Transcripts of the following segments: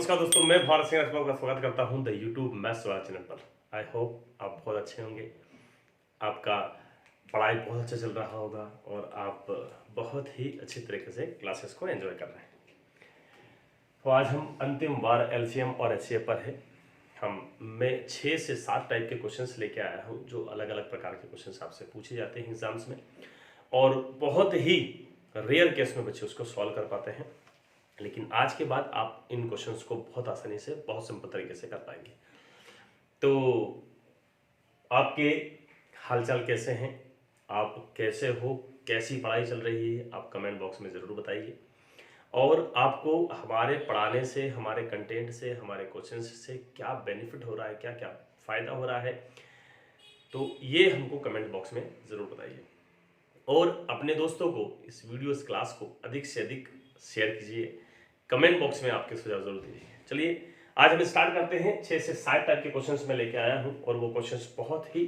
नमस्कार दोस्तों, मैं भारत सिंह राजपाल का स्वागत करता हूं द यूट्यूब मैथ्स वाला चैनल पर। आई होप आप बहुत अच्छे होंगे, आपका पढ़ाई बहुत अच्छा चल रहा होगा और आप बहुत ही अच्छी तरीके से क्लासेस को एंजॉय कर रहे हैं। तो आज हम अंतिम बार एलसीएम और एचसीएफ पर है। मैं 6 से 7 टाइप के क्वेश्चंस लेके आया हूं जो अलग अलग प्रकार के क्वेश्चंस आपसे पूछे जाते हैं एग्जाम्स में, और बहुत ही रेयर केस में बच्चे उसको सॉल्व कर पाते हैं। लेकिन आज के बाद आप इन क्वेश्चंस को बहुत आसानी से, बहुत सिंपल तरीके से कर पाएंगे। तो आपके हालचाल कैसे हैं, आप कैसे हो, कैसी पढ़ाई चल रही है, आप कमेंट बॉक्स में ज़रूर बताइए। और आपको हमारे पढ़ाने से, हमारे कंटेंट से, हमारे क्वेश्चंस से क्या बेनिफिट हो रहा है, क्या क्या फ़ायदा हो रहा है, तो ये हमको कमेंट बॉक्स में ज़रूर बताइए। और अपने दोस्तों को इस क्लास को अधिक से अधिक शेयर कीजिए। कमेंट बॉक्स में आपके सुझाव जरूर दीजिए। चलिए आज हम स्टार्ट करते हैं। 6 से 7 टाइप के क्वेश्चंस मैं लेके आया हूं और वो क्वेश्चंस बहुत ही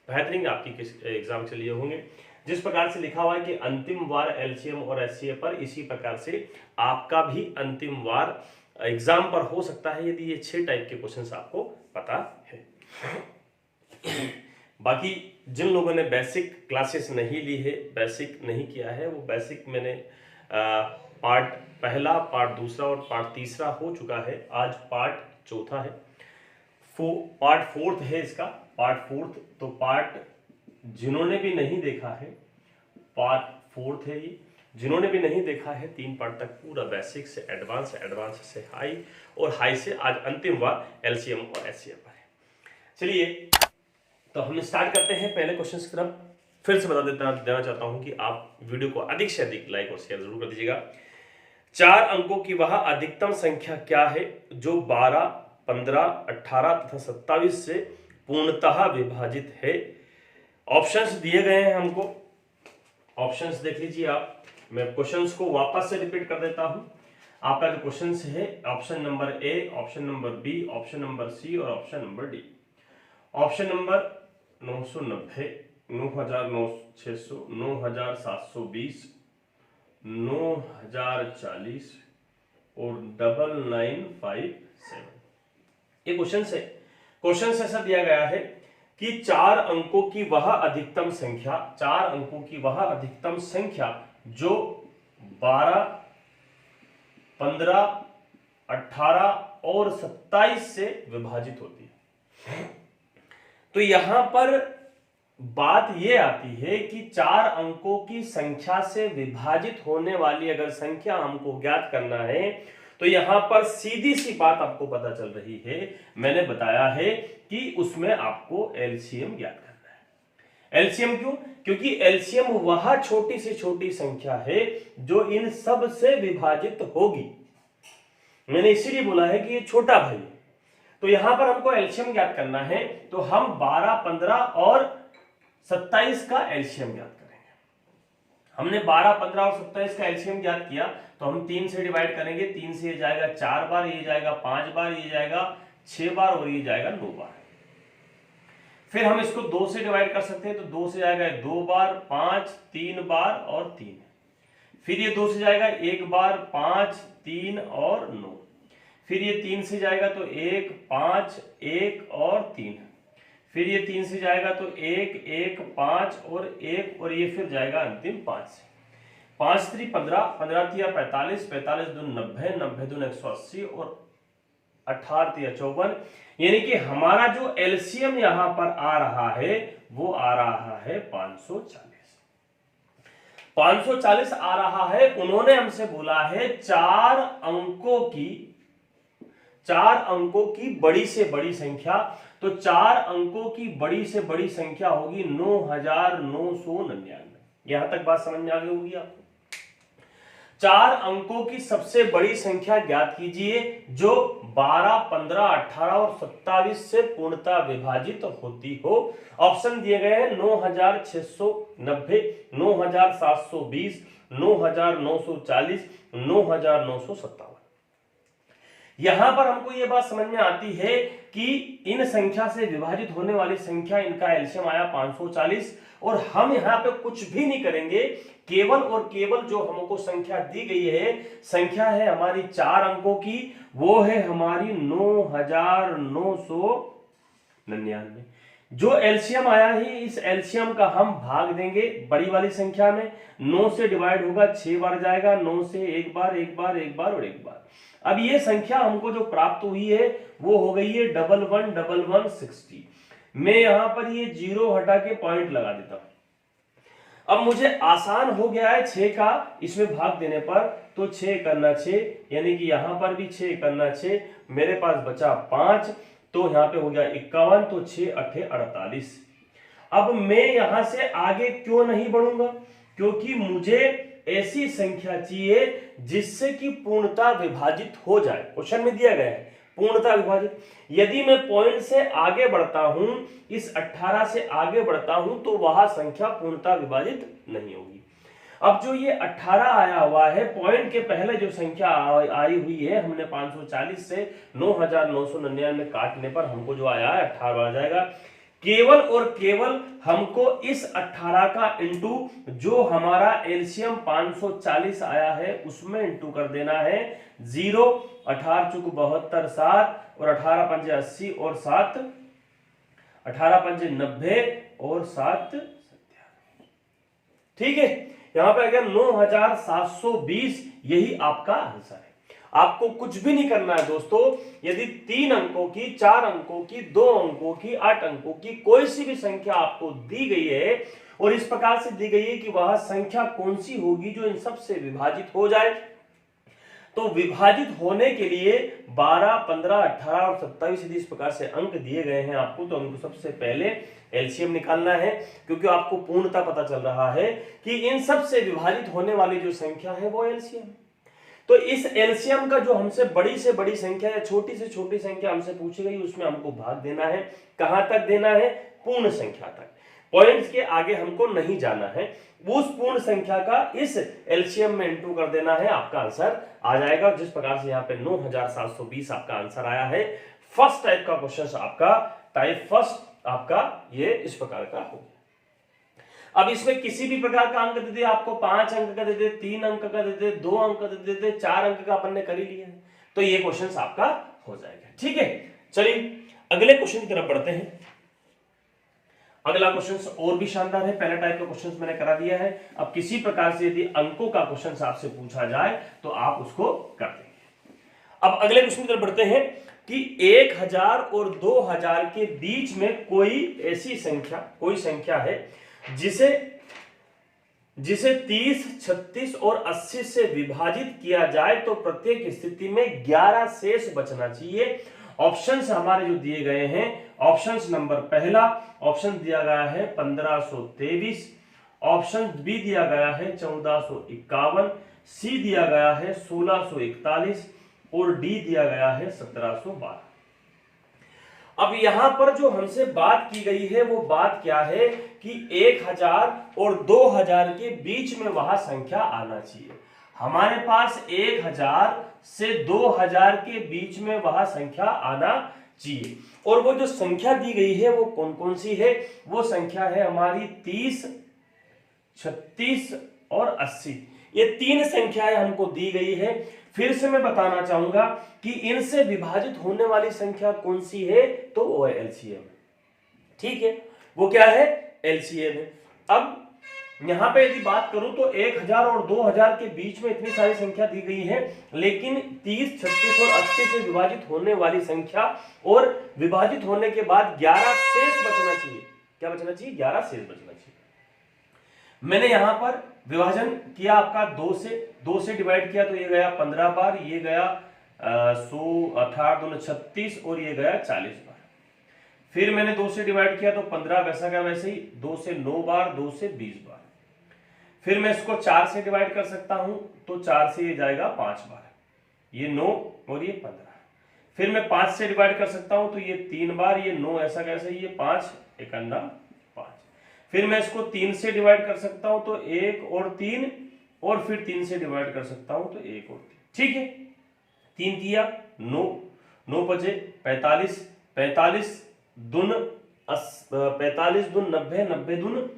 बेहतरीन आपकी एग्जाम के लिए होंगे। जिस प्रकार से लिखा हुआ है कि अंतिम वार एलसीएम और एचसीएफ पर, इसी प्रकार से आपका भी अंतिम वार एग्जाम पर हो सकता है यदि ये 6 टाइप के क्वेश्चंस आपको पता है। बाकी जिन लोगों ने बेसिक क्लासेस नहीं ली है, बेसिक नहीं किया है, वो बेसिक मैंने पार्ट पहला, पार्ट दूसरा और पार्ट तीसरा हो चुका है। आज पार्ट चौथा है, पार्ट फोर्थ है इसका, पार्ट फोर्थ। तो पार्ट जिन्होंने भी नहीं देखा है, पार्ट फोर्थ है ये। जिन्होंने भी नहीं देखा है, 3 पार्ट तक पूरा बेसिक से एडवांस, एडवांस से हाई और हाई से आज अंतिम बार एलसीएम और एचसीएफ पर है। चलिए तो हम स्टार्ट करते हैं पहले क्वेश्चन की तरफ। फिर से देना चाहता हूं कि आप वीडियो को अधिक से अधिक लाइक और शेयर जरूर कर दीजिएगा। 4 अंकों की वह अधिकतम संख्या क्या है जो 12, 15, 18 तथा 27 से पूर्णतः विभाजित है। ऑप्शंस दिए गए हैं हमको, ऑप्शंस देख लीजिए आप। मैं क्वेश्चंस को वापस से रिपीट कर देता हूं। आपका जो क्वेश्चन है, option number A, option number B, option number C और option number D. Option number 990, 9600, 9720, 9040 और 9957। ये क्वेश्चन ऐसा दिया गया है कि 4 अंकों की वह अधिकतम संख्या, 4 अंकों की वह अधिकतम संख्या जो 12, 15, 18 और 27 से विभाजित होती है। तो यहां पर बात यह आती है कि 4 अंकों की संख्या से विभाजित होने वाली अगर संख्या हमको ज्ञात करना है, तो यहां पर सीधी सी बात आपको पता चल रही है, मैंने बताया है कि उसमें आपको एलसीएम ज्ञात करना है। एलसीएम क्यों? क्योंकि एलसीएम वह छोटी से छोटी संख्या है जो इन सब से विभाजित होगी। मैंने इसीलिए बोला है कि ये छोटा भाई। तो यहां पर हमको एलसीएम ज्ञात करना है, तो हम 12, 15 और 27 का एलसीएम ज्ञात करेंगे। हमने 12, 15 और 27 का एलसीएम ज्ञात किया, तो हम 3 से डिवाइड करेंगे। 3 से ये जाएगा 4 बार, ये जाएगा 5 बार, ये जाएगा 6 बार और ये जाएगा 9 बार। फिर हम इसको 2 से डिवाइड कर सकते हैं, तो 2 से जाएगा 2 बार, 5, 3 बार और 3। फिर ये 2 से जाएगा 1 बार, 5, 3 और 9। फिर ये 3 से जाएगा तो 1, 5, 1 और 3। फिर ये 3 से जाएगा तो 1, 1, 5 और 1 और ये फिर जाएगा अंतिम 5 से। 5 3 15, 15 3 45, 45 2 90, 90 2 180 और 18 3 54। यानी कि हमारा जो एलसीएम यहां पर आ रहा है वो आ रहा है 540। 540 आ रहा है। उन्होंने हमसे बोला है 4 अंकों की बड़ी से बड़ी संख्या। तो 4 अंकों की बड़ी से बड़ी संख्या होगी 9999। यहां तक बात समझ में आ गई होगी आपको। 4 अंकों की सबसे बड़ी संख्या ज्ञात कीजिए जो 12, 15, 18 और 27 से पूर्णतः विभाजित होती हो। ऑप्शन दिए गए हैं 9690, 9720, 9940, 9957। यहां पर हमको ये बात समझ में आती है कि इन संख्या से विभाजित होने वाली संख्या, इनका एलसीएम आया 540 और हम यहाँ पे कुछ भी नहीं करेंगे, केवल और केवल जो हमको संख्या दी गई है, संख्या है हमारी 4 अंकों की, वो है हमारी 9999। जो एलसीएम आया है इस एलसीएम का हम भाग देंगे बड़ी वाली संख्या में, 9 से डिवाइड होगा 6 बार जाएगा, 9 से एक बार एक बार एक बार और एक बार। अब ये संख्या हमको जो प्राप्त हुई है वो हो गई है 111160। मैं यहां पर ये 0 हटा के पॉइंट लगा देता हूं। अब मुझे आसान हो गया है 6 का इसमें भाग देने पर, तो 6 करना 6, यानी कि यहां पर भी 6 करना 6, मेरे पास बचा 5, तो यहां पे हो गया 51, तो 6 8 48। अब मैं यहां से आगे क्यों नहीं बढ़ूंगा, क्योंकि मुझे ऐसी संख्या चाहिए जिससे कि पूर्णता विभाजित हो जाए। क्वेश्चन में दिया गया है पूर्णता विभाजित। यदि मैं पॉइंट से आगे बढ़ता हूं, इस 18 से आगे बढ़ता हूं, तो वह संख्या पूर्णता विभाजित नहीं होगी। अब जो ये 18 आया हुआ है, पॉइंट के पहले जो संख्या आई हुई है, हमने 540 से 9999 काटने पर हमको जो आया है 18 आ जाएगा। केवल और केवल हमको इस 18 का इंटू जो हमारा एलसीएम 540 आया है उसमें इंटू कर देना है। 0 18 चुक 72 7 और 18 पंजे 80 और 7 18 पंजे 90 और 7 ठीक है। यहां पे आ गया 9720, यही आपका आंसर है। आपको कुछ भी नहीं करना है दोस्तों। यदि 3 अंकों की, 4 अंकों की, 2 अंकों की, 8 अंकों की कोई सी भी संख्या आपको दी गई है और इस प्रकार से दी गई है कि वह संख्या कौन सी होगी जो इन सब से विभाजित हो जाए, तो विभाजित होने के लिए 12, 15, 18 और 27 यदि इस प्रकार से अंक दिए गए हैं आपको, तो हमको सबसे पहले एलसीएम निकालना है, क्योंकि आपको पूर्णता पता चल रहा है कि इन सब से विभाजित होने वाली जो संख्या है वो एलसीएम। तो इस एलसीएम का जो हमसे बड़ी से बड़ी संख्या या छोटी से छोटी संख्या हमसे पूछी गई, उसमें हमको भाग देना है। कहां तक देना है? पूर्ण संख्या तक। पॉइंट्स के आगे हमको नहीं जाना है। उस पूर्ण संख्या का इस एलसीएम में इंटू कर देना है, आपका आंसर आ जाएगा। जिस प्रकार से यहाँ पे 9720 आपका आंसर आया है। फर्स्ट टाइप का क्वेश्चन आपका, टाइप फर्स्ट आपका ये इस प्रकार का हो। अब इसमें किसी भी प्रकार का अंक दे दे, आपको 5 अंक का दे दे, 3 अंक का दे दे, 2 अंक का दे दे, 4 अंक का अपन ने कर ही लिया है, तो ये क्वेश्चन आपका हो जाएगा। ठीक है, चलिए अगले क्वेश्चन की तरफ बढ़ते हैं। अगला क्वेश्चन और भी शानदार है। पहला टाइप का क्वेश्चन मैंने करा दिया है। अब किसी प्रकार से यदि अंकों का क्वेश्चन आपसे पूछा जाए तो आप उसको कर देंगे। अब अगले क्वेश्चन की तरफ बढ़ते हैं कि 1000 और 2000 के बीच में कोई ऐसी संख्या, कोई संख्या है जिसे 30, 36 और 80 से विभाजित किया जाए तो प्रत्येक स्थिति में 11 शेष बचना चाहिए। ऑप्शंस हमारे जो दिए गए हैं, ऑप्शंस नंबर पहला ऑप्शन दिया गया है 1523, ऑप्शन बी दिया गया है 1451, सी दिया गया है 1641 और डी दिया गया है 1712। अब यहां पर जो हमसे बात की गई है वो बात क्या है कि 1000 और 2000 के बीच में वह संख्या आना चाहिए। हमारे पास 1000 से 2000 के बीच में वह संख्या आना चाहिए, और वो जो संख्या दी गई है वो कौन कौन सी है? वो संख्या है हमारी 30, 36 और 80। ये 3 संख्याएं हमको दी गई है। फिर से मैं बताना चाहूंगा कि इनसे विभाजित होने वाली संख्या कौन सी है, तो वो है एलसीएम। ठीक है, वो क्या है? एलसीएम है। अब यहां पे यदि बात करूं तो 1000 और 2000 के बीच में इतनी सारी संख्या दी गई है, लेकिन 30, 36 और 80 से विभाजित होने वाली संख्या और विभाजित होने के बाद 11 शेष बचना चाहिए। क्या बचना चाहिए? 11 शेष बचना चाहिए। मैंने यहां पर विभाजन किया आपका 2 से डिवाइड किया, तो ये गया 15 बार, ये गया 18 दूनी 36 और ये गया 40 बार। फिर मैंने 2 से डिवाइड किया तो 15 वैसा का वैसे ही, 2 से 9 बार, 2 से 20 बार। फिर मैं इसको 4 से डिवाइड कर सकता हूं, तो 4 से ये जाएगा 5 बार, ये 9 और ये 15। फिर मैं 5 से डिवाइड कर सकता हूं, तो ये 3 बार, ये 9 ऐसा कैसे, ये 5 51 5। फिर मैं इसको 3 से डिवाइड कर सकता हूं, तो 1 और 3, और फिर 3 से डिवाइड कर सकता हूं तो 1 और 3। ठीक है, 3 दिया 9, 9 बजे 45, 45 दून 45 दून 90, 90 दून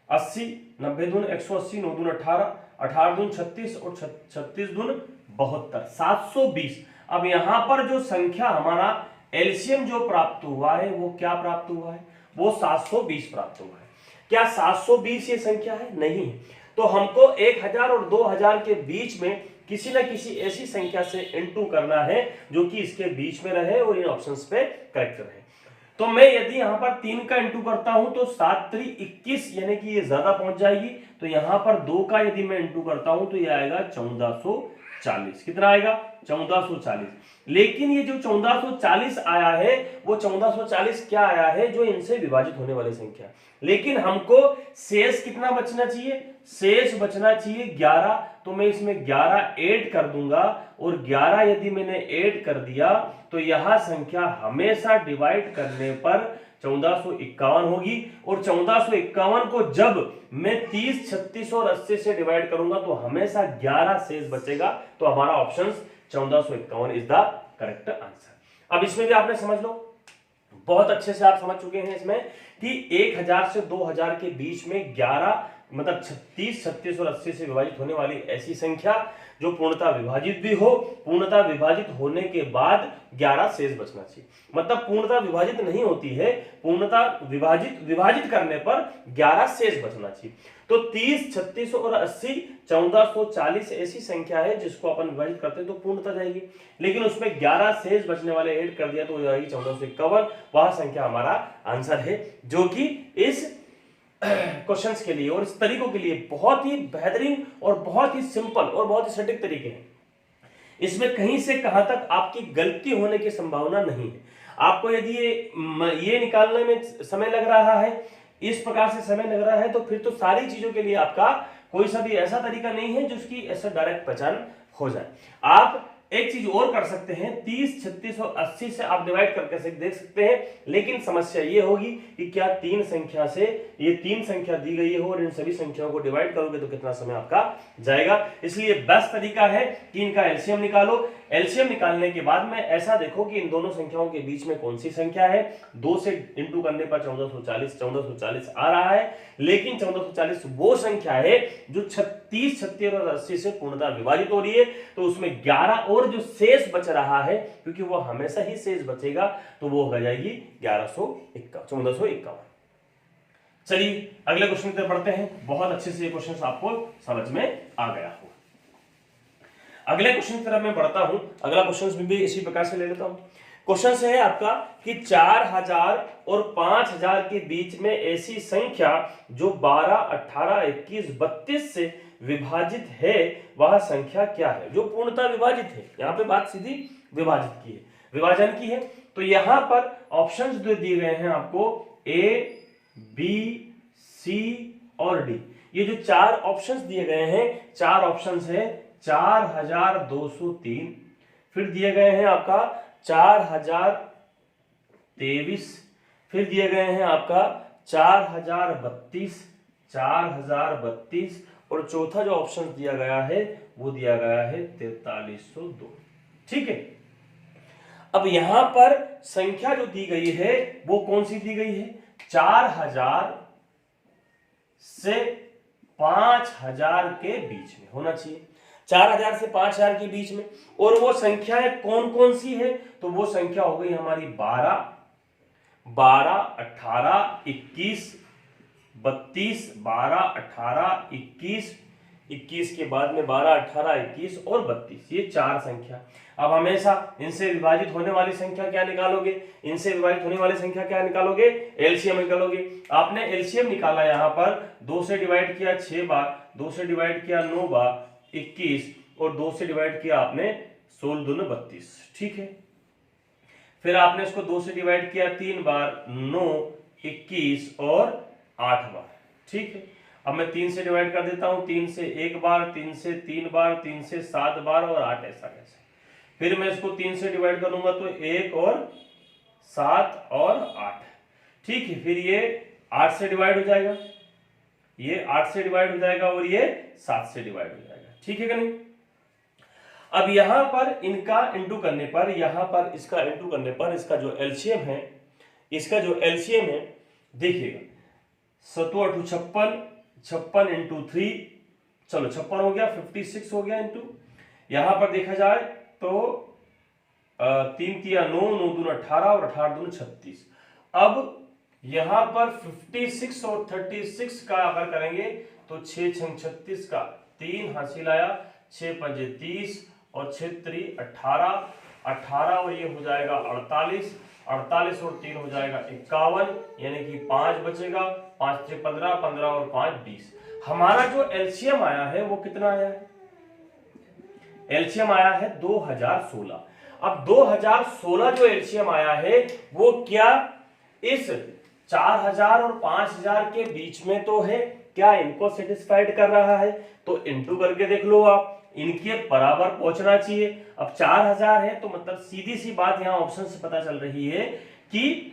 80, 90 दून 180, 9 दून 18, 18 दून 36 और 36 दून 72, 720। अब यहां पर जो संख्या हमारा एलसीएम जो प्राप्त हुआ है वो क्या प्राप्त हुआ है, वो 720 प्राप्त हुआ है। क्या 720 ये संख्या है? नहीं। तो हमको 1000 और 2000 के बीच में किसी न किसी ऐसी संख्या से इनटू करना है जो कि इसके बीच में रहे और इन ऑप्शंस पे करेक्ट रहे। तो मैं यदि यहां पर 3 का इंटू करता हूं तो 7 3 21, यानी कि ये ज्यादा पहुंच जाएगी। तो यहां पर 2 का यदि मैं इंटू करता हूं तो ये आएगा 1440। कितना आएगा? 1440। लेकिन ये जो 1440 आया है वो 1440 क्या आया है? जो इनसे विभाजित होने वाली संख्या। लेकिन हमको शेष कितना बचना चाहिए? शेष बचना चाहिए 11। तो मैं इसमें 11 ऐड कर दूंगा और 11 यदि मैंने ऐड कर दिया तो यह संख्या हमेशा डिवाइड करने पर 1451 होगी। और 1451 को जब मैं 30, 36 और 80 से डिवाइड करूंगा तो हमेशा 11 शेष बचेगा। तो हमारा option 1451 is the correct answer. अब इसमें भी आपने समझ लो, बहुत अच्छे से आप समझ चुके हैं इसमें कि 1000 से 2000 के बीच में 11 मतलब 36, 36 और 80 से विभाजित होने वाली ऐसी संख्या जो पूर्णतः विभाजित भी हो, पूर्णतः विभाजित होने के बाद 11 शेष बचना चाहिए। मतलब पूर्णतः विभाजित नहीं होती है, पूर्णतः विभाजित करने पर 11 शेष बचना चाहिए। तो 30, 36 और 80, 1440 ऐसी संख्या है जिसको अपन विभाजित करते हैं तो पूर्णतः जाएगी। लेकिन उसमें 11 शेष बचने वाले ऐड कर दिया तो हो जाएगी 1451। वह संख्या हमारा आंसर है, जो कि इस क्वेश्चंस के लिए और इस तरीकों के लिए बहुत ही बेहतरीन और बहुत ही सिंपल और बहुत ही सटीक तरीके हैं। इसमें कहीं से कहां तक आपकी गलती होने की संभावना नहीं है। आपको यदि ये निकालने में समय लग रहा है, इस प्रकार से समय लग रहा है, तो फिर तो सारी चीजों के लिए आपका कोई सा भी ऐसा तरीका नहीं है जिसकी ऐसा डायरेक्ट पहचान हो जाए। आप एक चीज और कर सकते हैं, 30, 36 और 80 से आप डिवाइड करके देख सकते हैं। लेकिन समस्या ये होगी कि क्या 3 संख्या से ये 3 संख्या दी गई हो और इन सभी संख्याओं को डिवाइड करोगे तो कितना समय आपका जाएगा। इसलिए बेस्ट तरीका है कि इनका एलसीएम निकालो। एलसीएम निकालने के बाद में ऐसा देखो कि इन दोनों संख्याओं के बीच में कौन सी संख्या है। 2 से इंटू करने पर 1440 आ रहा है। लेकिन 1440 वो संख्या है जो 36, 36 और 80 से पूर्णतः विभाजित हो रही है। तो उसमें 11 और जो शेष बच रहा है, क्योंकि वो हमेशा ही शेष बचेगा, तो वो हो जाएगी 1451। चलिए अगले क्वेश्चन की तरफ बढ़ते हैं। बहुत अच्छे से ये क्वेश्चन आपको समझ में आ गया हो। अगले क्वेश्चन की तरफ मैं बढ़ता हूं। अगला क्वेश्चन भी इसी प्रकार से ले लेता हूं। क्वेश्चन है आपका कि 4000 और 5000 के बीच में ऐसी संख्या जो 12, 18, 21, 32 से विभाजित है, वह संख्या क्या है? जो पूर्णतः विभाजित है। यहां पे बात सीधी विभाजित की है, विभाजन की है। तो यहां पर ऑप्शंस जो दिए गए हैं आपको ए, बी, सी और डी। ये जो 4 ऑप्शंस दिए गए हैं, 4 ऑप्शंस है 4203, फिर दिए गए हैं आपका 4023, फिर दिए गए हैं आपका 4032 और चौथा जो ऑप्शन दिया गया है वो दिया गया है 4302। ठीक है। अब यहां पर संख्या जो दी गई है वो कौन सी दी गई है? 4000 से 5000 के बीच में होना चाहिए। 4000 से 5000 के बीच में। और वो संख्याएं कौन कौन सी है? तो वो संख्या हो गई हमारी 12, 18, 21, 32, 12, 18, 21 के बाद में 12, 18, 21 और 32, ये 4 संख्या। अब हमेशा इनसे विभाजित होने वाली संख्या क्या निकालोगे? इनसे विभाजित होने वाली संख्या क्या निकालोगे? एलसीएम निकालोगे। आपने एलसीएम निकाला, यहां पर 2 से डिवाइड किया 6 बार, 2 से डिवाइड किया 9 बार 21 और 2 से डिवाइड किया आपने 16 दूनी 32। ठीक है। फिर आपने इसको 2 से डिवाइड किया 3 बार, 9, 21 और 8 बार। ठीक है। अब मैं 3 से डिवाइड कर देता हूं, 3 से 1 बार, 3 से 3 बार, 3 से 7 बार और 8 ऐसा कैसे। फिर मैं इसको 3 से डिवाइड करूंगा तो 1 और 7 और 8। ठीक है। फिर ये 8 से डिवाइड हो जाएगा, ये 8 से डिवाइड हो जाएगा और ये 7 से डिवाइड हो जाएगा। ठीक है कि नहीं? अब यहां पर इनका इंटू करने पर, यहां पर इसका इंटू करने पर इसका जो एलसीएम है, इसका जो एलसीएम है देखिएगा, 7 8 56, 56 इंटू 3, चलो 56 हो गया, 56 हो गया इंटू, यहां पर देखा जाए तो 3 तिया 9, 9 दूना 18 और 18 दूना 36। अब यहां पर 56 और 36 का अगर करेंगे तो 6 6 36 का 3 हासिल आया, 6 5 30 और 6 3 18, 18 और ये हो जाएगा 48, 48 और 3 हो जाएगा 51, यानी कि 5 बचेगा, 5 6 15, 15 और 5 20। हमारा जो एलसीएम आया है वो कितना आया है? एलसीएम आया है 2016। अब 2016 जो एलसीएम आया है वो क्या इस 4000 और 5000 के बीच में तो है, क्या इनको सेटिस्फाइड कर रहा है? तो इंटू करके देख लो आप, इनके बराबर पहुंचना चाहिए। अब 4000 है तो मतलब सीधी सी बात यहां ऑप्शन से पता चल रही है कि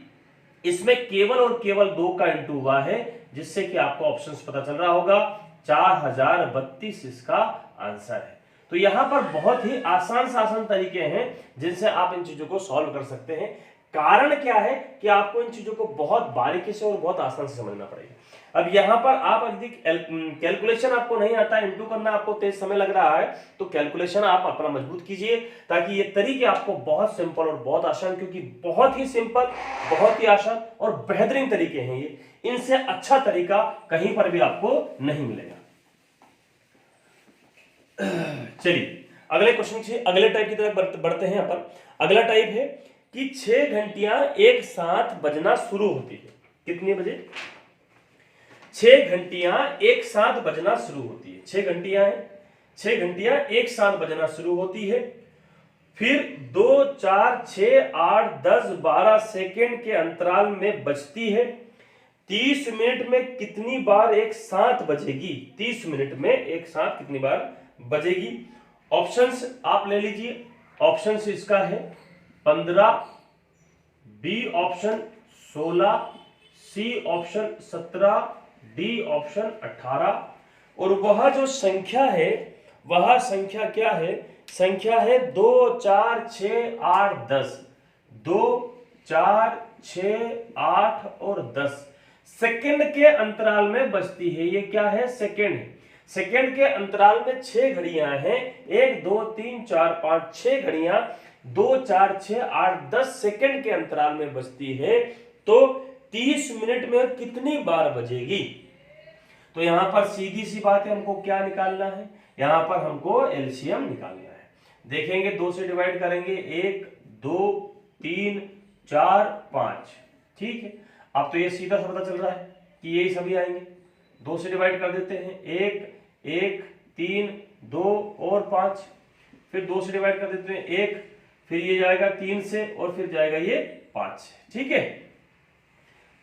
इसमें केवल और केवल 2 का इंटू हुआ है, जिससे कि आपको ऑप्शन से पता चल रहा होगा 4032 इसका आंसर है। तो यहां पर बहुत ही आसान तरीके हैं जिनसे आप इन चीजों को सॉल्व कर सकते हैं। कारण क्या है कि आपको इन चीजों को बहुत बारीकी से और बहुत आसान से समझना पड़ेगा। अब यहां पर आप अधिक कैलकुलेशन आपको नहीं आता, इंटू करना आपको तेज समय लग रहा है, तो कैलकुलेशन आप अपना मजबूत कीजिए, ताकि ये तरीके आपको बहुत सिंपल और बहुत आसान, क्योंकि बहुत ही सिंपल, बहुत ही आसान और बेहतरीन तरीके हैं ये, इनसे अच्छा तरीका कहीं पर भी आपको नहीं मिलेगा। चलिए अगले क्वेश्चन से अगले टाइप की तरफ बढ़ते हैं अपन। अगला टाइप है कि 6 घंटियां एक साथ बजना शुरू होती है। कितने बजे? 6 घंटियां एक साथ बजना शुरू होती है। 6 घंटियां हैं, 6 घंटियां एक साथ बजना शुरू होती है, फिर 2 4 6 8 10 12 सेकेंड के अंतराल में बजती है। 30 मिनट में कितनी बार एक साथ बजेगी? 30 मिनट में एक साथ कितनी बार बजेगी? ऑप्शंस आप ले लीजिए। ऑप्शंस इसका है 15, B option 16, C option 17, D option 18। और वह जो संख्या है, वह संख्या क्या है? संख्या है 2 4 6 8 10। 2 4 6 8 और 10 सेकंड के अंतराल में बजती है। ये क्या है? सेकंड है। सेकंड के अंतराल में 6 घड़ियां हैं, 1 2 3 4 5 6 घड़ियां 2 4 6 8 10 सेकंड के अंतराल में बजती है। तो 30 मिनट में कितनी बार बजेगी? तो यहां पर सीधी सी बात है, हमको क्या निकालना है? यहां पर हमको एलसीएम निकालना है। देखेंगे 2 से डिवाइड करेंगे, 1 2 3 4 5, ठीक है। अब तो ये सीधा सा पता चल रहा है कि यही सभी आएंगे। 2 से डिवाइड कर देते हैं, 1 1 3 2 और 5, फिर 2 से डिवाइड कर देते हैं 1, फिर ये जाएगा 3 से और फिर जाएगा ये 5 से, ठीक है।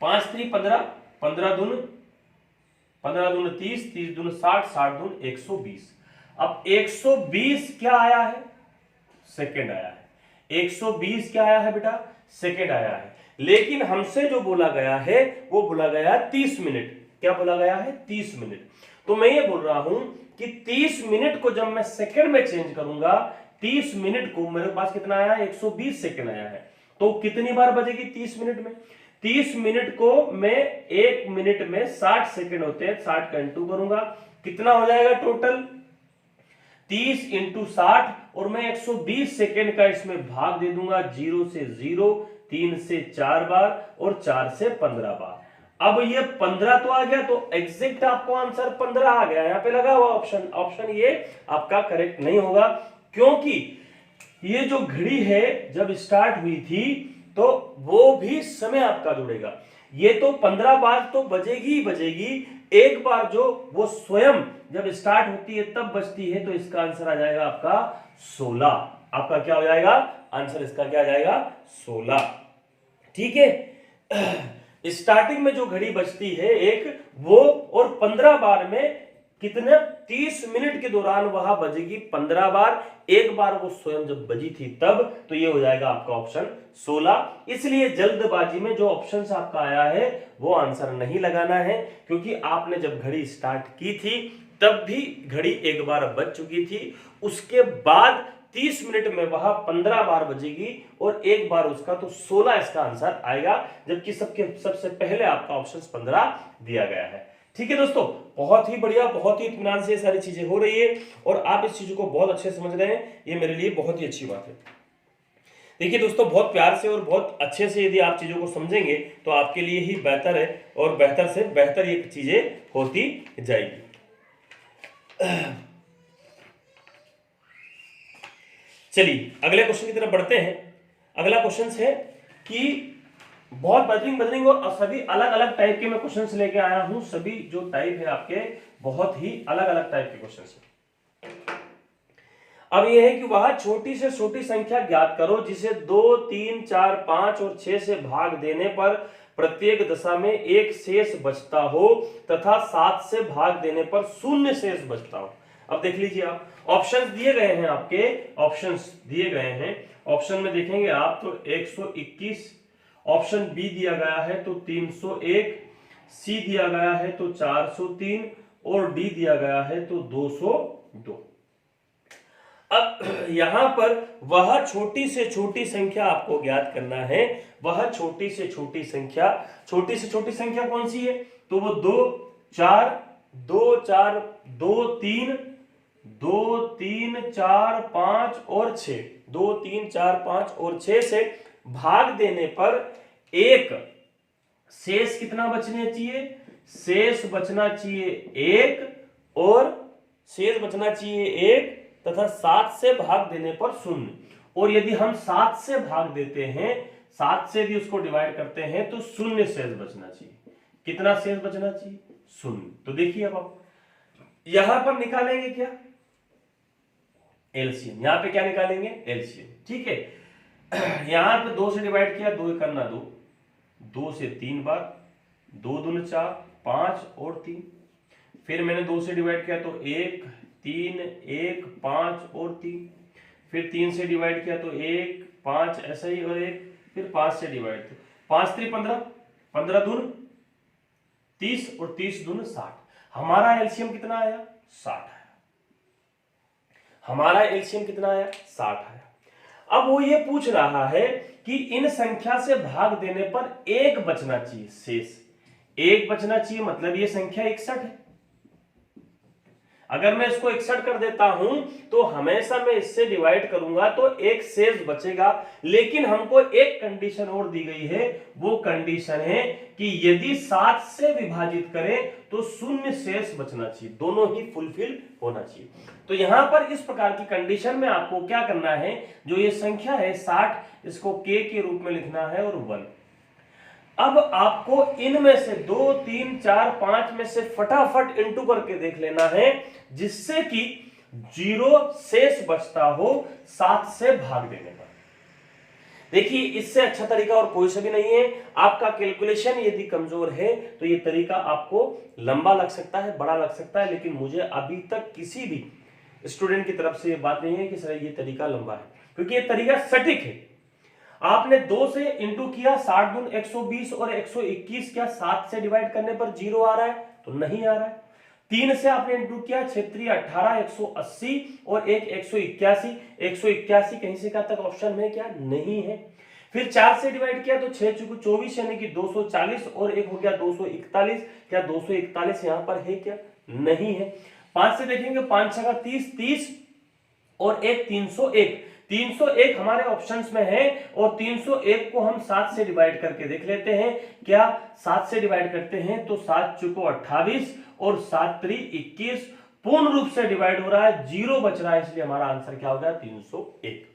5 3 15, 15 दून 30, 30 दून 60, 60 दून 120। अब 120 क्या आया है? सेकंड आया है। 120 क्या आया है बेटा? सेकंड आया है। लेकिन हमसे जो बोला गया है वो बोला गया 30 मिनट। क्या बोला गया है? 30 मिनट। तो मैं ये बोल रहा हूं कि 30 मिनट को जब मैं सेकंड में चेंज करूंगा, 30 मिनट को मेरे पास कितना आया? 120 सेकंड आया है। तो कितनी बार बजेगी 30 मिनट में? 30 मिनट को मैं 1 मिनट में 60 सेकंड होते हैं, 60 का इंटू करूंगा, कितना हो जाएगा टोटल? 30 इंटू 60, और मैं 120 सेकंड का इसमें भाग दे दूंगा, 0 से 0, 3 से 4 बार और 4 से 15 बार। अब ये 15 तो आ गया, तो एग्जैक्ट आपको आंसर 15 आ गया। यहां पे लगा हुआ ऑप्शन, ऑप्शन ये आपका करेक्ट नहीं होगा, क्योंकि ये जो घड़ी है जब स्टार्ट हुई थी तो वो भी समय आपका जुड़ेगा। ये तो 15 बार तो बजेगी ही बजेगी, एक बार जो वो स्वयं जब स्टार्ट होती है तब बजती है, तो इसका आंसर आ जाएगा आपका 16। आपका क्या हो जाएगा आंसर? इसका क्या आ जाएगा? 16, ठीक है। स्टार्टिंग में जो घड़ी बजती है एक, वो और 15 बार में कितने? 30 मिनट के दौरान वह बजेगी 15 बार, एक बार वो स्वयं जब बजी थी तब, तो ये हो जाएगा आपका ऑप्शन 16। इसलिए जल्दबाजी में जो ऑप्शन आपका आया है वो आंसर नहीं लगाना है, क्योंकि आपने जब घड़ी स्टार्ट की थी तब भी घड़ी एक बार बज चुकी थी, उसके बाद 30 मिनट में वह 15 बार बजेगी और एक बार उसका, तो 16 इसका आंसर आएगा, जबकि सबसे पहले आपका ऑप्शन 15 दिया गया है। ठीक है दोस्तों, बहुत ही बढ़िया, बहुत ही इत्मीनान से ये सारी चीजें हो रही है और आप इस चीज को बहुत अच्छे समझ रहे हैं, ये मेरे लिए बहुत ही अच्छी बात है। देखिए दोस्तों, बहुत प्यार से और बहुत अच्छे से यदि आप चीजों को समझेंगे तो आपके लिए ही बेहतर है और बेहतर से बेहतर ये चीजें होती जाएगी। चलिए अगले क्वेश्चन की तरफ बढ़ते हैं। अगला क्वेश्चन है कि बहुत बदलिंग और सभी अलग अलग टाइप के मैं क्वेश्चंस लेके आया हूं। सभी जो टाइप है आपके बहुत ही अलग अलग टाइप के क्वेश्चंस हैं। अब यह है कि वह छोटी से छोटी संख्या ज्ञात करो जिसे 2, 3, 4, 5 और 6 से भाग देने पर प्रत्येक दशा में एक शेष बचता हो तथा 7 से भाग देने पर शून्य शेष बचता हो। अब देख लीजिए, आप ऑप्शंस दिए गए हैं, आपके ऑप्शंस दिए गए हैं। ऑप्शन में देखेंगे आप तो 121, ऑप्शन बी दिया गया है तो 301, सी दिया गया है तो 403 और डी दिया गया है तो 202। अब यहां पर वह छोटी से छोटी संख्या आपको ज्ञात करना है। वह छोटी से छोटी संख्या कौन सी है? तो वो 2, 4, 2, 4, 2, 3, 4, 5 और 6, 2, 3, 4, 5 और 6 से भाग देने पर एक शेष कितना बचना चाहिए? शेष बचना चाहिए 1 और शेष बचना चाहिए 1 तथा 7 से भाग देने पर 0। और यदि हम 7 से भाग देते हैं, 7 से यदि उसको डिवाइड करते हैं तो 0 शेष बचना चाहिए। कितना शेष बचना चाहिए? 0। तो देखिए अब आप यहां पर निकालेंगे क्या? एलसीएम। यहां पे क्या निकालेंगे? एलसीएम। ठीक है, यहां पे 2 से डिवाइड किया, 2 करना 2, 2 से 3 बार, 2 दूनी 4, 5 और 3। फिर मैंने 2 से डिवाइड किया तो 1, 3, 1, 5 और 3। फिर 3 से डिवाइड किया तो 1, 5 ऐसा ही और 1। फिर 5 से डिवाइड किया, 5 3 15, 15 दून 30 और 30 दून 60। हमारा एलसीएम कितना आया? 60 आया। हमारा एलसीएम कितना आया? 60 आया। अब वो ये पूछ रहा है कि इन संख्या से भाग देने पर एक बचना चाहिए, शेष एक बचना चाहिए, मतलब ये संख्या 61 है। अगर मैं इसको 61 कर देता हूं तो हमेशा मैं इससे डिवाइड करूंगा तो एक शेष बचेगा। लेकिन हमको एक कंडीशन और दी गई है, वो कंडीशन है कि यदि 7 से विभाजित करें तो 0 शेष बचना चाहिए। दोनों ही फुलफिल होना चाहिए। तो यहां पर इस प्रकार की कंडीशन में आपको क्या करना है, जो ये संख्या है 60, इसको k के रूप में लिखना है और 1। अब आपको इनमें से 2, 3, 4, 5 में से फटाफट इंटू करके देख लेना है, जिससे कि 0 शेष बचता हो 7 से भाग देने पर। देखिए, इससे अच्छा तरीका और कोई सा भी नहीं है। आपका कैलकुलेशन यदि कमजोर है तो ये तरीका आपको लंबा लग सकता है, बड़ा लग सकता है, लेकिन मुझे अभी तक किसी भी स्टूडेंट की तरफ से ये बात नहीं है कि सर ये तरीका लंबा है, क्योंकि ये तरीका सटीक है। आपने 2 से इंटू किया, 60 दून 120 और 121 क्या 7 से डिवाइड करने पर 0 आ रहा है? तो नहीं आ रहा है। 3 से आपने इंटू किया, 6 18, 180 और 181, 181 कहीं से कहां तक ऑप्शन में क्या? नहीं है। फिर 4 से डिवाइड किया तो 6 चुके 24 यानी कि 240 और 1 हो गया 241, क्या 241 यहां पर है क्या? नहीं है। 5 से देखेंगे, 5 6 30, 30 और 1 301, 301 हमारे ऑप्शंस में है और 301 को हम 7 से डिवाइड करके देख लेते हैं। क्या 7 से डिवाइड करते हैं तो 7 चुको 28 और 7 3 21, पूर्ण रूप से डिवाइड हो रहा है, 0 बच रहा है, इसलिए हमारा आंसर क्या हो गया? 301।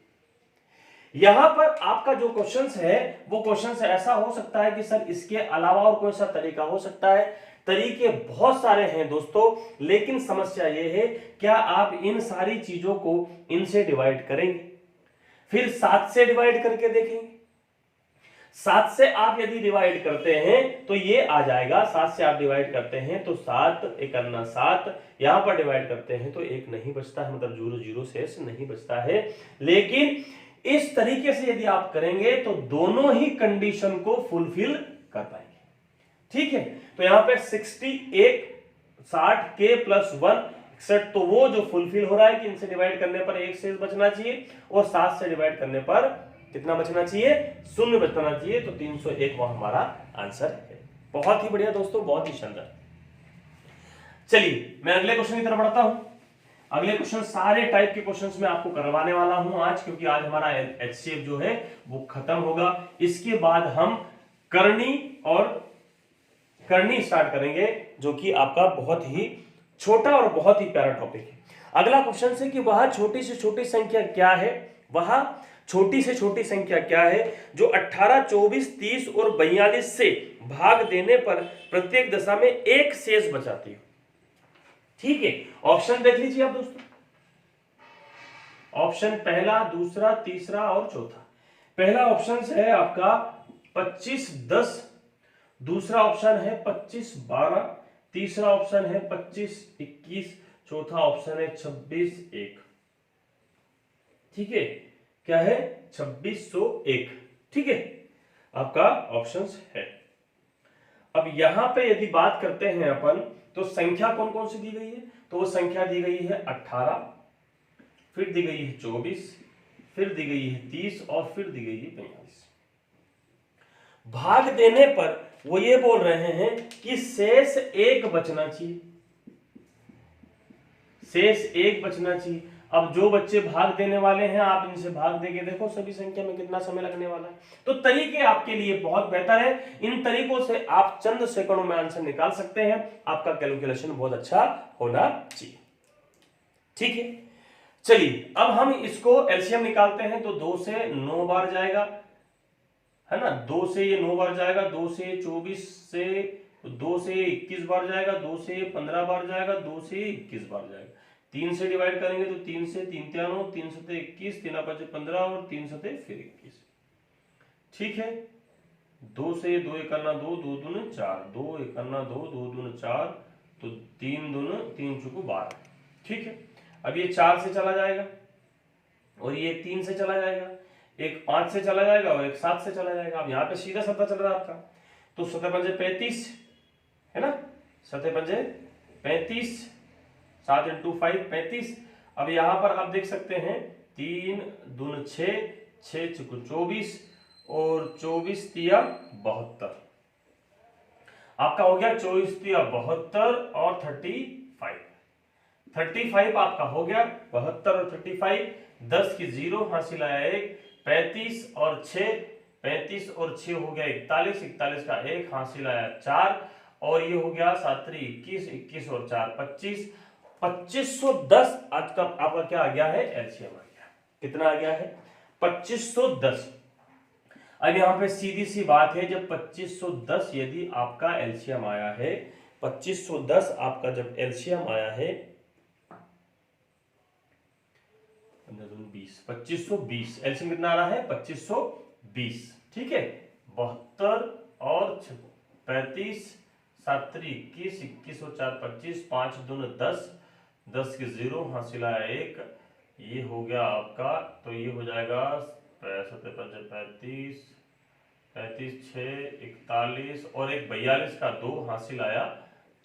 यहां पर आपका जो क्वेश्चन है वो क्वेश्चन ऐसा हो सकता है कि सर इसके अलावा और कोई सा तरीका हो सकता है। तरीके बहुत सारे हैं दोस्तों, लेकिन समस्या ये है, क्या आप इन सारी चीजों को इनसे डिवाइड करेंगे? फिर 7 से डिवाइड करके देखेंगे। 7 से आप यदि डिवाइड करते हैं तो ये आ जाएगा। 7 से आप डिवाइड करते हैं तो 7 1 अन्ना 7, यहां पर डिवाइड करते हैं तो 1 नहीं बचता है, मतलब 0 0 शेष नहीं बचता है। लेकिन इस तरीके से यदि आप करेंगे तो दोनों ही कंडीशन को फुलफिल कर पाएंगे। ठीक है, तो यहां पे 60 1 60 k + 1 61, तो वो जो फुलफिल हो रहा है कि इनसे डिवाइड करने पर एक शेष बचना चाहिए और 7 से डिवाइड करने पर कितना बचना चाहिए, 0 बचना चाहिए। तो 301 वो हमारा आंसर है। बहुत ही बढ़िया दोस्तों, बहुत ही शानदार। चलिए मैं अगले क्वेश्चन की तरफ बढ़ता हूं। अगले क्वेश्चन सारे टाइप के क्वेश्चंस में आपको करवाने वाला हूं आज, क्योंकि आज हमारा HCF जो है वो खत्म होगा। इसके बाद हम करनी स्टार्ट करेंगे, जो कि आपका बहुत ही छोटा और बहुत ही प्यारा टॉपिक है। अगला क्वेश्चन है कि वह छोटी से छोटी संख्या क्या है, वह छोटी से छोटी संख्या क्या है जो 18, 24, 30 और 42 से भाग देने पर प्रत्येक दशा में एक शेष बचाती है। ठीक है, ऑप्शन देख लीजिए आप दोस्तों। ऑप्शन पहला, दूसरा, तीसरा और चौथा। पहला ऑप्शन है आपका 25, 10, दूसरा ऑप्शन है 25, 12, तीसरा ऑप्शन है 25, 21, चौथा ऑप्शन है 26, 1। ठीक है, क्या है, 2601। ठीक है, आपका ऑप्शंस है। अब यहां पे यदि बात करते हैं अपन, तो संख्या कौन कौन सी दी गई है, तो वो संख्या दी गई है 18, फिर दी गई है 24, फिर दी गई है 30 और फिर दी गई है 45। भाग देने पर वो ये बोल रहे हैं कि शेष एक बचना चाहिए, शेष एक बचना चाहिए। अब जो बच्चे भाग देने वाले हैं, आप इनसे भाग देके देखो सभी संख्या में कितना समय लगने वाला है। तो तरीके आपके लिए बहुत बेहतर है, इन तरीकों से आप चंद सेकंडों में आंसर निकाल सकते हैं। आपका कैलकुलेशन बहुत अच्छा होना चाहिए। ठीक है, चलिए अब हम इसको एलसीएम निकालते हैं। तो 2 से 9 बार जाएगा, है ना, 2 से ये 9 बार जाएगा, 2 से 24 से 2 से 21 बार जाएगा, 2 से 15 बार जाएगा, 2 से 21 बार जाएगा। 3 से डिवाइड करेंगे तो 3 से 3 3 9, 3 से 21, 3 5 15 और 3 से फिर 21। ठीक है, 2 से 2 करना 2, 2 दूनी 4, 2 करना 2, 2 दूनी 4, तो 3 दूनी 3 चुको 12। ठीक है, अब ये 4 से चला जाएगा और ये 3 से चला जाएगा, एक 5 से चला जाएगा और एक 7 से चला जाएगा। अब यहाँ पे सीधा सत्ता चल रहा है आपका, तो 7 पंजे 35 है ना, 7 पंजे 35, 7 × 5 35। अब यहां पर आप देख सकते हैं 3 दूनी 6, 6 चुको 24 और 24 तिया 72। आपका हो गया 24 तिया 72 और 35 आपका हो गया 72 और 35। 10 की 0 हासिल आया 1, 35 और 6, 35 और 6 हो गया 41, 41 का 1 हासिल आया 4 और ये हो गया 7 21, 21 और 4 25, 2510। आज का आपका क्या आ गया है, एलसीएम आ गया। कितना आ गया है, 2510। अब यहां पे सीधी सी बात है, जब 2510 यदि आपका एलसीएम आया है, 2510 आपका जब एलसीएम आया है 2520, एलसीएम कितना आ रहा है 2520। ठीक है, 72 और 35, 7 21, 21 और 4 25, 5 दूनी 10, 10 की 0 हासिल आया 1, ये हो गया आपका, तो ये हो जाएगा 7 5 35, 35 6 41 और एक 42 का 2 हासिल आया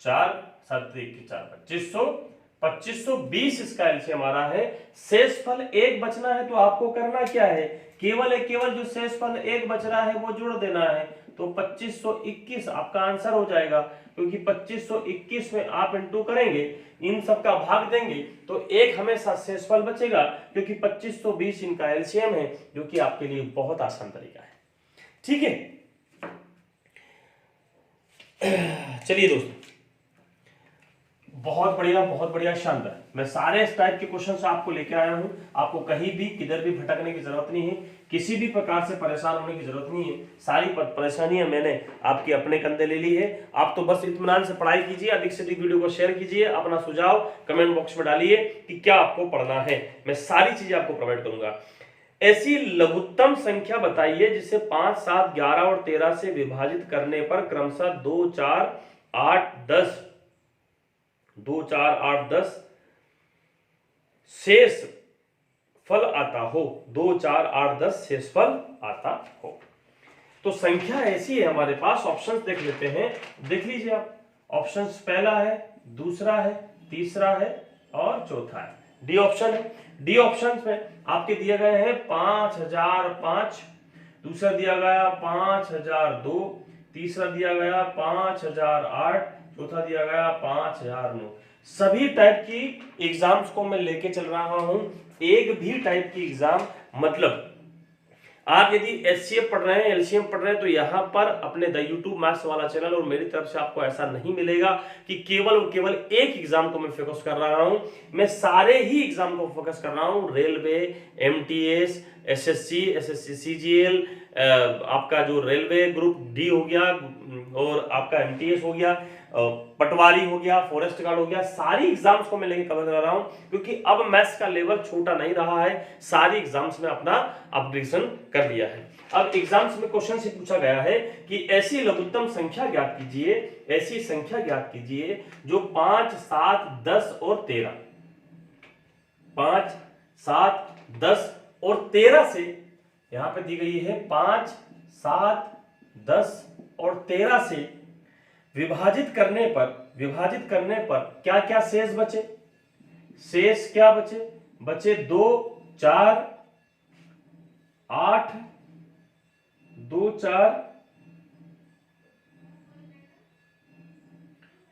4, 7 21 4 2520 इसका एलसीएम आ रहा है। शेषफल 1 बचना है, तो आपको करना क्या है, केवल जो शेषफल 1 बच रहा है वो जोड़ देना है। तो 2521 आपका आंसर हो जाएगा, क्योंकि 2521 में आप इंटू करेंगे, इन सब का भाग देंगे तो 1 हमेशा शेषफल बचेगा, क्योंकि 2520 इनका एलसीएम है, जो कि आपके लिए बहुत आसान तरीका है। ठीक है, चलिए दोस्तों, बहुत बढ़िया शानदार। मैं सारे इस टाइप के क्वेश्चन आपको लेकर आया हूं। आपको कहीं भी किधर भी भटकने की जरूरत नहीं है, किसी भी प्रकार से परेशान होने की जरूरत नहीं है। सारी परेशानियां मैंने आपके अपने कंधे ले ली है। आप तो बस इत्मीनान से पढ़ाई कीजिए, अधिक से अधिक वीडियो को शेयर कीजिए, अपना सुझाव कमेंट बॉक्स में डालिए कि क्या आपको पढ़ना है। मैं सारी चीजें आपको प्रोवाइड करूंगा। ऐसी लघुत्तम संख्या बताइए जिसे 5, 7, 11 और 13 से विभाजित करने पर क्रमशः 2, 4, 8, 10 2, 4, 8, 10 शेष फल आता हो। 2, 4, 8, 10 शेष फल आता हो। तो संख्या ऐसी है हमारे पास। ऑप्शंस देख लेते हैं, देख लीजिए आप। ऑप्शंस पहला है, दूसरा है, तीसरा है, और चौथा है डी ऑप्शन है। डी ऑप्शन में आपके दिए गए हैं 5005, दूसरा दिया गया 5002, तीसरा दिया गया 5008, चौथा दिया गया 5009। सभी टाइप की एग्जाम्स को मैं लेके चल रहा हूं। एक भी टाइप की एग्जाम, मतलब आप यदि एचसीएफ पढ़ रहे हैं, एलसीएम पढ़ रहे हैं, तो यहाँ पर अपने द यूट्यूब मैथ्स वाला चैनल और मेरी तरफ से आपको ऐसा नहीं मिलेगा कि केवल और केवल एक एग्जाम को मैं फोकस कर रहा हूं। मैं सारे ही एग्जाम को फोकस कर रहा हूं। Railway, MTS, SSC, SSC CGL, आपका जो रेलवे ग्रुप डी हो गया और आपका एमटीएस हो गया, पटवारी हो गया, फॉरेस्ट गार्ड हो गया, सारी एग्जाम्स को मैं लेके कवर कर रहा हूं, क्योंकि अब मैथ्स का लेवल छोटा नहीं रहा है। सारी एग्जाम्स में अपना अपग्रेडेशन कर लिया है। अब एग्जाम्स में क्वेश्चन से पूछा गया है कि ऐसी लघुत्तम संख्या ज्ञात कीजिए, ऐसी संख्या ज्ञात कीजिए जो 5, 7, 10 और 13, 5, 7, 10 और 13 से, यहां पे दी गई है 5, 7, 10 और 13 से विभाजित करने पर क्या क्या शेष बचे? शेष क्या बचे? बचे 2, 4, 8, 2, 4,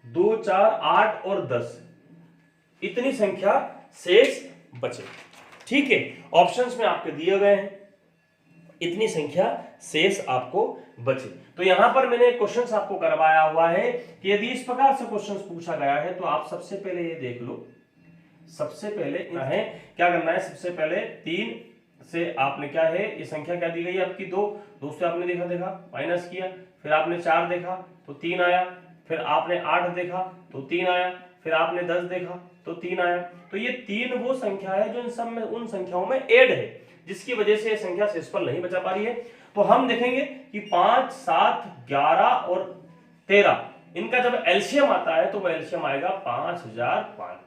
2, 4, 8 और 10, इतनी संख्या शेष बचे। ठीक है, ऑप्शंस में आपके दिए गए हैं, इतनी संख्या शेष आपको बचे। तो यहां पर मैंने क्वेश्चंस आपको करवाया हुआ है कि यदि इस प्रकार से क्वेश्चंस पूछा गया है तो आप सबसे पहले ये देख लो। सबसे पहले है क्या करना है, सबसे पहले 3 से आपने क्या है, ये संख्या क्या दी गई है आपकी 2 से आपने देखा माइनस किया, फिर आपने 4 देखा तो 3 आया, फिर आपने 8 देखा तो 3 आया, फिर आपने 10 देखा तो 3 आया। तो ये 3 वो संख्या है जो इन सब में, उन संख्याओं में ऐड है, जिसकी वजह से ये संख्या शेषफल नहीं बचा पा रही है। तो हम देखेंगे कि 5, 7, 11 और 13, इनका जब एलसीएम आता है तो वह एलसीएम आएगा 5005।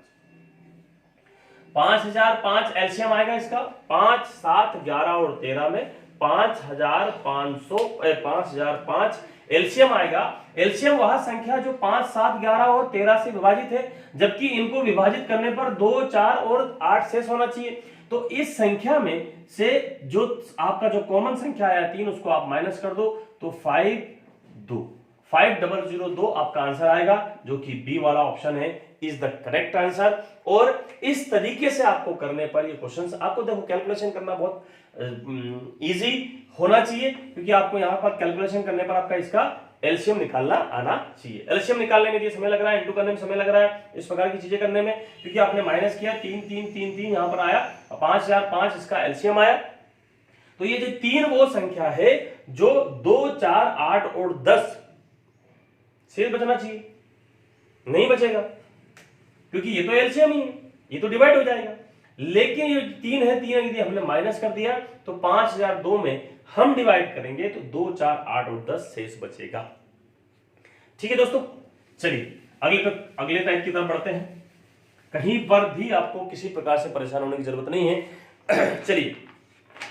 5005 एलसीएम आएगा इसका। 5, 7, 11 और 13 में 5005 एलसीएम आएगा। एलसीएम वह संख्या जो 5, 7, 11 और 13 से विभाजित है, जबकि इनको विभाजित करने पर 2, 4 और 8 शेष होना चाहिए। तो इस संख्या में से जो आपका जो कॉमन संख्या आया 3, उसको आप माइनस कर दो तो 5002 आपका आंसर आएगा, जो कि बी वाला ऑप्शन है इज द करेक्ट आंसर। और इस तरीके से आपको करने पर ये क्वेश्चंस, आपको देखो कैलकुलेशन करना बहुत इजी होना चाहिए, क्योंकि आपको यहां पर कैलकुलेशन करने पर आपका इसका एलसीएम निकालना आना चाहिए। एलसीएम निकालने में ये समय लग रहा है, इंटू करने में समय लग रहा है, इस प्रकार की चीजें करने में, क्योंकि आपने माइनस किया 3, 3, 3, 3 यहां पर आया, 5005 इसका एलसीएम आया। तो ये जो 3 वो संख्या है जो 2, 4, 8 और 10 शेष बचना चाहिए, नहीं बचेगा क्योंकि ये तो एलसीएम ही है, ये तो डिवाइड हो जाएगा। लेकिन ये 3 है, 3 यदि हमने माइनस कर दिया तो 5002 में हम डिवाइड करेंगे तो 2, 4, 8 और 10 शेष बचेगा। ठीक है दोस्तों, चलिए अगले टाइप की तरफ बढ़ते हैं। कहीं पर भी आपको किसी प्रकार से परेशान होने की जरूरत नहीं है। चलिए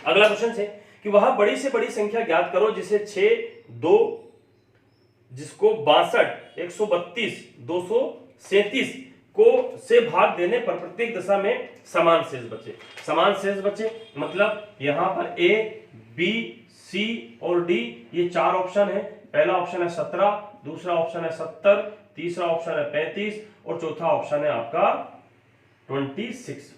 अगला क्वेश्चन है कि वह बड़ी से बड़ी संख्या ज्ञात करो जिसे 6, 2, जिसको 62, 132, 237 को से भाग देने पर प्रत्येक दशा में समान शेष बचे। समान शेष बचे मतलब यहां पर ए, बी, सी और डी, ये 4 ऑप्शन है। पहला ऑप्शन है 17, दूसरा ऑप्शन है 70, तीसरा ऑप्शन है 35 और चौथा ऑप्शन है आपका 26।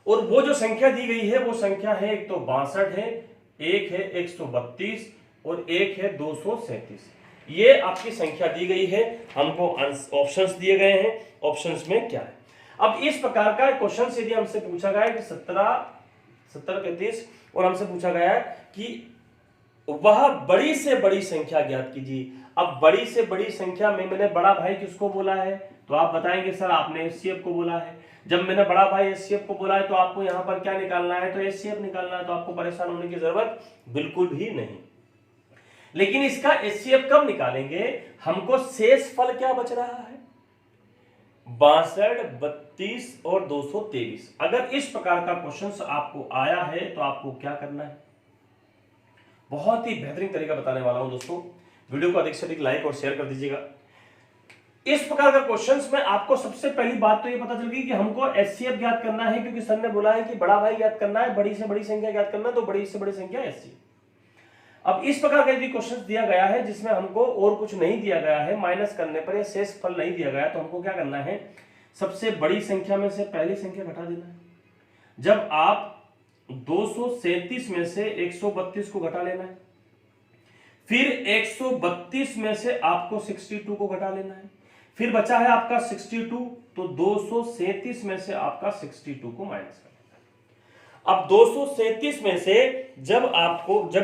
और वो जो संख्या दी गई है वो संख्या है, एक तो 62 है, एक है 132 और एक है 237। ये आपकी संख्या दी गई है, हमको ऑप्शंस दिए गए हैं, ऑप्शंस में क्या है। अब इस प्रकार का क्वेश्चन यदि हमसे पूछा गया है कि 17, 35 और हमसे पूछा गया है कि वह बड़ी से बड़ी संख्या ज्ञात कीजिए। अब बड़ी से बड़ी संख्या में मैंने बड़ा भाई किसको बोला है, तो आप बताएंगे सर आपने एचसीएफ को बोला है। जब मैंने बड़ा भाई एचसीएफ को बोला है तो आपको यहां पर क्या निकालना है, तो एचसीएफ निकालना है। तो आपको परेशान होने की जरूरत बिल्कुल भी नहीं। लेकिन इसका एचसीएफ कब निकालेंगे, हमको शेष फल क्या बच रहा है, 62, 32 और 223। अगर इस प्रकार का क्वेश्चन आपको आया है तो आपको क्या करना है, बहुत ही बेहतरीन तरीका बताने वाला हूं दोस्तों। वीडियो को अधिक से अधिक लाइक और शेयर कर दीजिएगा। इस प्रकार का क्वेश्चंस में आपको सबसे पहली बात तो ये पता चल गई कि हमको एचसीएफ ज्ञात करना है, क्योंकि सर ने बोला है कि बड़ा भाई ज्ञात करना है, बड़ी से बड़ी संख्या ज्ञात करना है, तो बड़ी से बड़ी संख्या एचसीएफ। अब इस प्रकार का यदि क्वेश्चन दिया गया है जिसमें हमको और कुछ नहीं दिया गया है, माइनस करने पर या शेष फल नहीं दिया गया, तो हमको क्या करना है, सबसे बड़ी संख्या में से पहली संख्या घटा देना है। जब आप 237 में से 132 को घटा लेना है, फिर 132 में से आपको 62 को घटा लेना है, फिर बचा है आपका 62, तो 237 में से आपका 62 को माइनस कर लेना है। अब 237 में से जब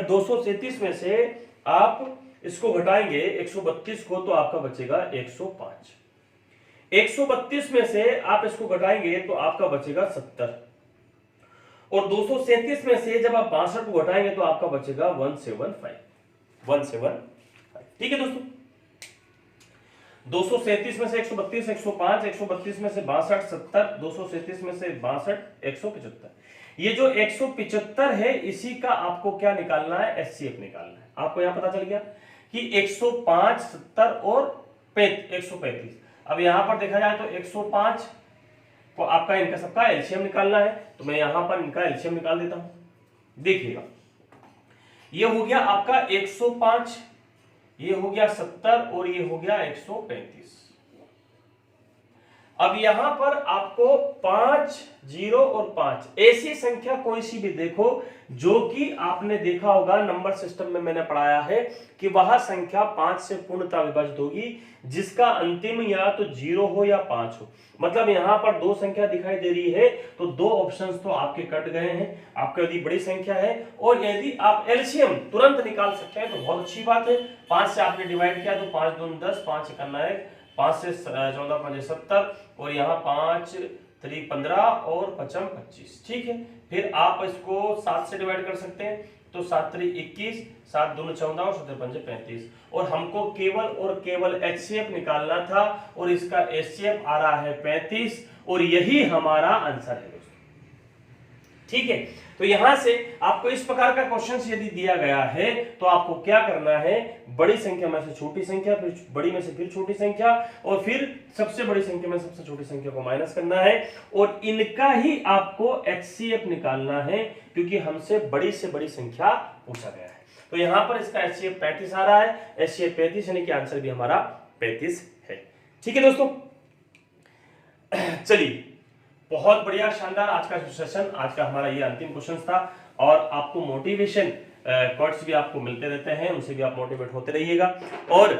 237 में से आप इसको घटाएंगे 132 को, तो आपका बचेगा 105। 132 में से आप इसको घटाएंगे तो आपका बचेगा 70, और 237 में से जब आप 62 को घटाएंगे तो आपका बचेगा 175। ठीक है दोस्तों, 237 में से 132 105, 132 में से 62 70, 237 में से 62 175। ये जो 175 है इसी का आपको क्या निकालना है, एचसीएफ निकालना है। आपको यहां पता चल गया कि 105 70 और 135। अब यहां पर देखा जाए तो 105 को आपका इनका सबका एलसीएम निकालना है, तो मैं यहां पर इनका एलसीएम निकाल देता हूं। देखिएगा, ये हो गया आपका 105, ये हो गया 70 और ये हो गया 135। अब यहां पर आपको 5 0 और 5 ऐसी संख्या कोई सी भी देखो जो कि आपने देखा होगा नंबर सिस्टम में मैंने पढ़ाया है कि वह संख्या 5 से पूर्णतः विभाजित होगी जिसका अंतिम या तो 0 हो या 5 हो। मतलब यहां पर दो संख्या दिखाई दे रही है तो दो ऑप्शंस तो आपके कट गए हैं। आपका यदि बड़ी संख्या है और यदि आप एलसीएम तुरंत निकाल सकते हैं तो बहुत अच्छी बात है। 5 से आपने डिवाइड किया तो 5 दूनी 10, 5 एकम 1, 5 से 14 5 70 और यहाँ 5 3 15 और 5 25। ठीक है, फिर आप इसको 7 से डिवाइड कर सकते हैं तो 7 3 21, 7 दूनी 14 और 7 5 35। और हमको केवल और केवल एचसीएफ निकालना था और इसका एचसीएफ आ रहा है 35 और यही हमारा आंसर है दोस्तों। ठीक है, तो यहां से आपको इस प्रकार का क्वेश्चन यदि दिया गया है तो आपको क्या करना है, बड़ी संख्या में से छोटी संख्या, फिर बड़ी में से फिर छोटी संख्या और फिर सबसे बड़ी संख्या में सबसे छोटी संख्या को माइनस करना है और इनका ही आपको एचसीएफ निकालना है क्योंकि हमसे बड़ी से बड़ी संख्या पूछा गया है। तो यहां पर इसका एचसीएफ 35 आ रहा है, एचसीएफ 35 यानी कि आंसर भी हमारा 35 है। ठीक है दोस्तों, चलिए बहुत बढ़िया, शानदार आज का सेशन, आज का हमारा ये अंतिम क्वेश्चन था। और आपको मोटिवेशन कोट्स भी आपको मिलते रहते हैं, उनसे भी आप मोटिवेट होते रहिएगा। और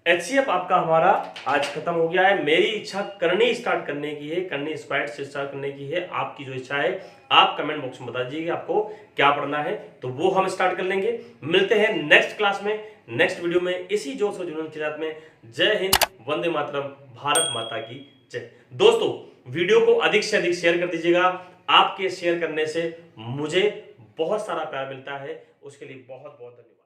एचसीएफ आपका हमारा आज खत्म हो गया है। मेरी इच्छा करनी स्टार्ट करने की है, करनी स्क्वाड से स्टार्ट करने की है। आपकी जो इच्छा है आप कमेंट बॉक्स में बता दीजिए आपको क्या पढ़ना है, तो वो हम स्टार्ट कर लेंगे। मिलते हैं नेक्स्ट क्लास में, नेक्स्ट वीडियो में, इसी जोश और जुनून के साथ में। जय हिंद, वंदे मातरम, भारत माता की जय। दोस्तों वीडियो को अधिक से अधिक शेयर कर दीजिएगा। आपके शेयर करने से मुझे बहुत सारा प्यार मिलता है, उसके लिए बहुत बहुत धन्यवाद।